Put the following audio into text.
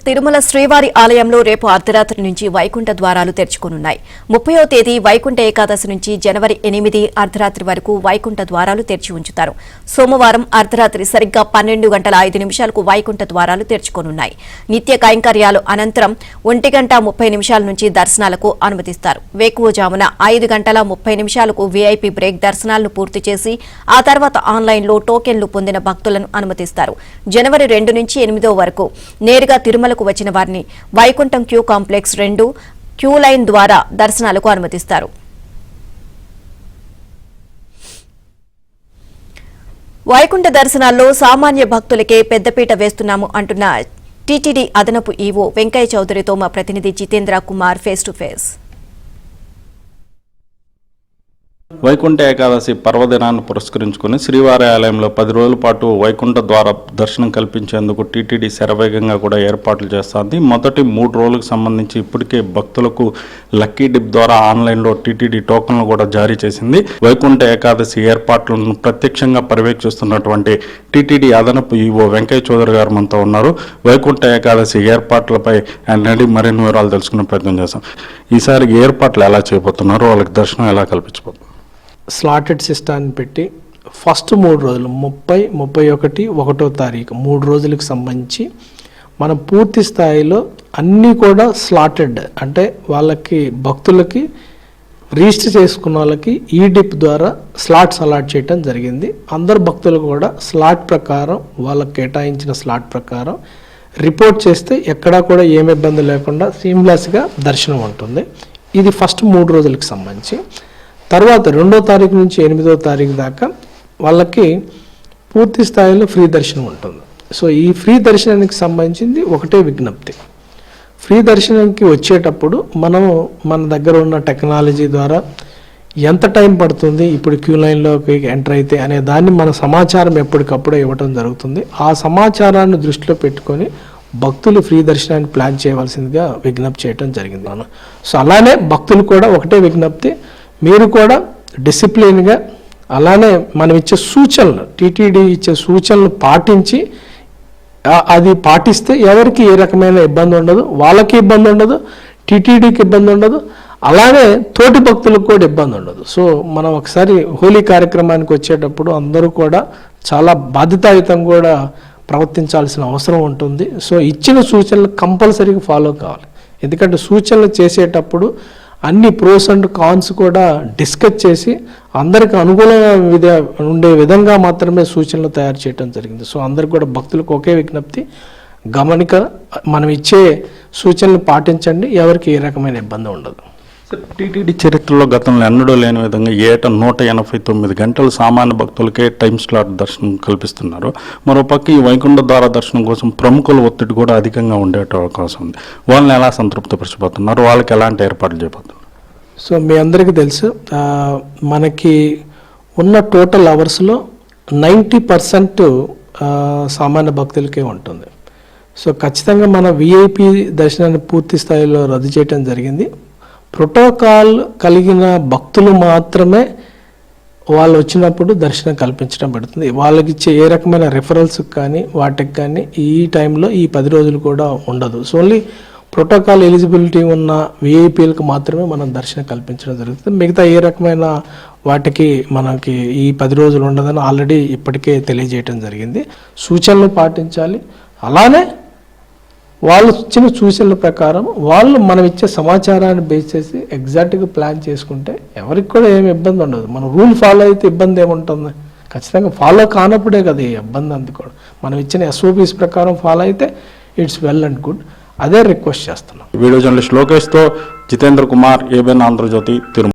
తిరుమల శ్రీవారి ఆలయంలో రేపు అర్ధరాత్రి నుంచి వైకుంఠ ద్వారాలు తెరుచుకోనున్నాయి. 30వ తేదీ వైకుంఠ ఏకాదశి నుంచి జనవరి 8 అర్ధరాత్రి వరకు వైకుంఠ ద్వారాలు తెరిచి ఉంచుతారు. సోమవారం అర్ధరాత్రి సరిగ్గా 12:05 వైకుంఠ ద్వారాలు తెరుచుకోనున్నాయి. నిత్య కైంకర్యాలు అనంతరం 1:30 నుంచి దర్శనాలకు అనుమతిస్తారు. వేకువజామున 5:30 వీఐపీ బ్రేక్ దర్శనాలను పూర్తి చేసి ఆ తర్వాత ఆన్లైన్లో టోకెన్లు పొందిన భక్తులను అనుమతిస్తారు. జనవరి 2 నుంచి 8 వరకు నేరుగా తిరుమలకు వచ్చిన వారిని Vaikuntham queue complex 2 queue line ద్వారా దర్శనాలకు అనుమతిస్తారు. వైకుంఠ దర్శనాల్లో సామాన్య భక్తులకే పెద్దపీట వేస్తున్నాము అంటున్న టీటీడీ అదనపు ఈవో వెంకయ్య చౌదరితో మా ప్రతినిధి Jitendra Kumar face to face. Vaikuntha Ekadashi పర్వదినాన్ని పురస్కరించుకుని శ్రీవారి ఆలయంలో 10 రోజుల పాటు వైకుంఠ ద్వార దర్శనం కల్పించేందుకు టీటీడీ శరవేగంగా కూడా ఏర్పాట్లు చేస్తోంది. మొదటి 3 రోజులకు సంబంధించి ఇప్పటికే భక్తులకు లక్కీ డిప్ ద్వారా ఆన్లైన్లో టీటీడీ టోకన్లు కూడా జారీ చేసింది. వైకుంఠ ఏకాదశి ఏర్పాట్లను ప్రత్యక్షంగా పర్యవేక్షిస్తున్నటువంటి టీటీడీ అదనపు ఈవో వెంకయ్య చౌదరి గారు మనతో ఉన్నారు. వైకుంఠ ఏకాదశి ఏర్పాట్లపై ఆయన మరిన్ని వివరాలు తెలుసుకునే ప్రయత్నం చేస్తాం. ఈసారి ఏర్పాట్లు ఎలా చేయబోతున్నారు, వాళ్ళకి దర్శనం ఎలా కల్పించబోతున్నారు? స్లాటెడ్ సిస్టాన్ని పెట్టి ఫస్ట్ 3 రోజులు 30, 31, 1వ తారీఖు 3 రోజులకు సంబంధించి మనం పూర్తి స్థాయిలో అన్నీ కూడా స్లాటెడ్ అంటే వాళ్ళకి భక్తులకి రిజిస్టర్ చేసుకున్న వాళ్ళకి ఈ డిప్ ద్వారా స్లాట్స్ అలాట్ చేయడం జరిగింది. అందరు భక్తులు కూడా స్లాట్ ప్రకారం వాళ్ళకి కేటాయించిన స్లాట్ ప్రకారం రిపోర్ట్ చేస్తే ఎక్కడా కూడా ఏమి ఇబ్బంది లేకుండా సీమ్లెస్గా దర్శనం ఉంటుంది. ఇది ఫస్ట్ 3 రోజులకు సంబంధించి. తర్వాత 2వ తారీఖు నుంచి 8వ తారీఖు దాకా వాళ్ళకి పూర్తి స్థాయిలో ఫ్రీ దర్శనం ఉంటుంది. సో ఈ ఫ్రీ దర్శనానికి సంబంధించింది ఒకటే విజ్ఞప్తి. ఫ్రీ దర్శనానికి వచ్చేటప్పుడు మన దగ్గర ఉన్న టెక్నాలజీ ద్వారా ఎంత టైం పడుతుంది, ఇప్పుడు క్యూ లైన్లోకి ఎంటర్ అయితే అనే దాన్ని మన సమాచారం ఎప్పటికప్పుడు ఇవ్వడం జరుగుతుంది. ఆ సమాచారాన్ని దృష్టిలో పెట్టుకొని భక్తులు ఫ్రీ దర్శనాన్ని ప్లాన్ చేయవలసిందిగా విజ్ఞప్తి చేయడం జరిగింది. సో అలానే భక్తులు కూడా ఒకటే విజ్ఞప్తి, మీరు కూడా డిసిప్లిన్గా అలానే మనం ఇచ్చే సూచనలు టీటీడీ ఇచ్చే సూచనలు పాటించి అది పాటిస్తే ఎవరికి ఏ రకమైన ఇబ్బంది ఉండదు, వాళ్ళకి ఇబ్బంది ఉండదు, టీటీడీకి ఇబ్బంది ఉండదు, అలానే తోటి భక్తులకు కూడా ఇబ్బంది ఉండదు. సో మనం ఒకసారి హోలీ కార్యక్రమానికి వచ్చేటప్పుడు అందరూ కూడా చాలా బాధ్యతాయుతంగా కూడా ప్రవర్తించాల్సిన అవసరం ఉంటుంది. సో ఇచ్చిన సూచనలు కంపల్సరీగా ఫాలో కావాలి. ఎందుకంటే సూచనలు చేసేటప్పుడు అన్ని ప్రోస్ అండ్ కాన్స్ కూడా డిస్కస్ చేసి అందరికి అనుకూలంగా ఉండే విధంగా మాత్రమే సూచనలు తయారు చేయడం జరిగింది. సో అందరికి కూడా భక్తులకు ఒకే విజ్ఞప్తి, గమనిక మనం ఇచ్చే సూచనలు పాటించండి, ఎవరికి ఏ రకమైన ఇబ్బంది ఉండదు. టీటీడీ చరిత్రలో గతంలో ఎన్నడూ లేని విధంగా ఏటా 189 గంటలు సామాన్య భక్తులకే టైం స్లాట్ దర్శనం కల్పిస్తున్నారు. మరోపక్క ఈ వైకుంఠ ద్వార దర్శనం కోసం ప్రముఖుల ఒత్తిడి కూడా అధికంగా ఉండే అవకాశం ఉంది. వాళ్ళని ఎలా సంతృప్తిపరచబోతున్నారు, వాళ్ళకి ఎలాంటి ఏర్పాట్లు చేయబోతున్నారు? సో మీ అందరికీ తెలుసు, మనకి ఉన్న టోటల్ అవర్స్లో 90% సామాన్య భక్తులకే ఉంటుంది. సో ఖచ్చితంగా మన విఐపి దర్శనాన్ని పూర్తి స్థాయిలో రద్దు చేయడం జరిగింది. ప్రోటోకాల్ కలిగిన భక్తులు మాత్రమే వాళ్ళు వచ్చినప్పుడు దర్శనం కల్పించడం పడుతుంది. వాళ్ళకి ఇచ్చే ఏ రకమైన రిఫరల్స్ కానీ వాటికి కానీ ఈ టైంలో ఈ 10 రోజులు కూడా ఉండదు. సో ఓన్లీ ప్రోటోకాల్ ఎలిజిబిలిటీ ఉన్న విఐపీలకు మాత్రమే మనం దర్శనం కల్పించడం జరుగుతుంది. మిగతా ఏ రకమైన వాటికి మనకి ఈ 10 రోజులు ఉండదని ఆల్రెడీ ఇప్పటికే తెలియజేయడం జరిగింది. సూచనలు పాటించాలి. అలానే వాళ్ళు ఇచ్చిన సూచనల ప్రకారం వాళ్ళు మనం ఇచ్చే సమాచారాన్ని బేస్ చేసి ఎగ్జాక్ట్గా ప్లాన్ చేసుకుంటే ఎవరికి కూడా ఏమి ఇబ్బంది ఉండదు. మనం రూల్ ఫాలో అయితే ఇబ్బంది ఏముంటుంది? ఖచ్చితంగా ఫాలో కానప్పుడే కదా ఈ ఇబ్బంది. అందుకోవడం మనం ఇచ్చిన ఎస్ఓపీస్ ప్రకారం ఫాలో అయితే ఇట్స్ వెల్ అండ్ గుడ్. అదే రిక్వెస్ట్ చేస్తున్నాం. వీడియో జర్నలిస్ట్ లోకేష్తో జితేంద్ర కుమార్, ఏబిఎన్ ఆంధ్రజ్యోతి, తిరుమల.